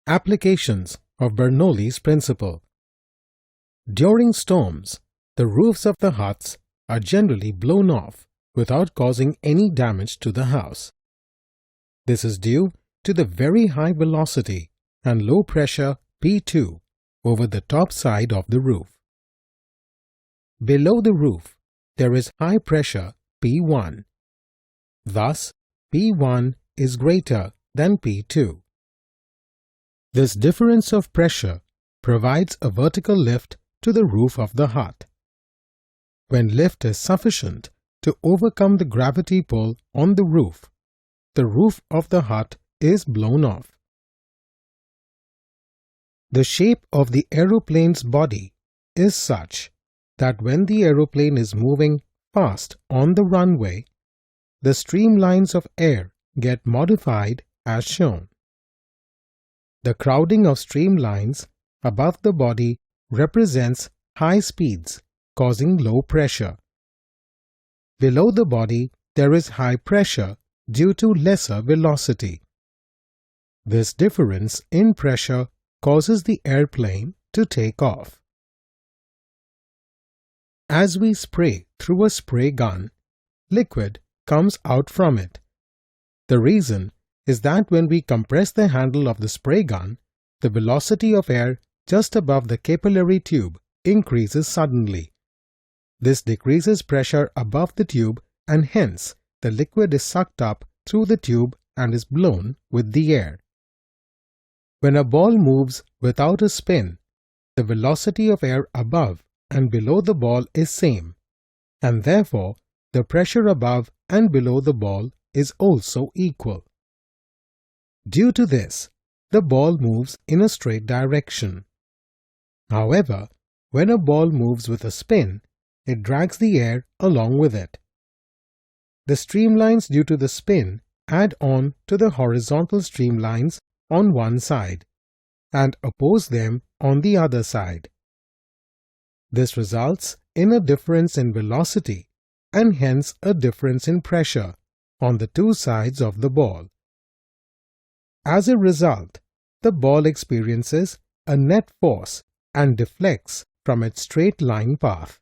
Applications of Bernoulli's principle. During storms, the roofs of the huts are generally blown off without causing any damage to the house. This is due to the very high velocity and low pressure P2 over the top side of the roof. Below the roof, there is high pressure P1. Thus, P1 is greater than P2. This difference of pressure provides a vertical lift to the roof of the hut. When lift is sufficient to overcome the gravity pull on the roof of the hut is blown off. The shape of the aeroplane's body is such that when the aeroplane is moving fast on the runway, the streamlines of air get modified as shown. The crowding of streamlines above the body represents high speeds causing low pressure. Below the body, there is high pressure due to lesser velocity. This difference in pressure causes the airplane to take off. As we spray through a spray gun, liquid comes out from it. The reason is that when we compress the handle of the spray gun, the velocity of air just above the capillary tube increases suddenly. This decreases pressure above the tube and hence the liquid is sucked up through the tube and is blown with the air. When a ball moves without a spin, the velocity of air above and below the ball is same, and therefore the pressure above and below the ball is also equal. Due to this, the ball moves in a straight direction. However, when a ball moves with a spin, it drags the air along with it. The streamlines due to the spin add on to the horizontal streamlines on one side and oppose them on the other side. This results in a difference in velocity and hence a difference in pressure on the two sides of the ball. As a result, the ball experiences a net force and deflects from its straight line path.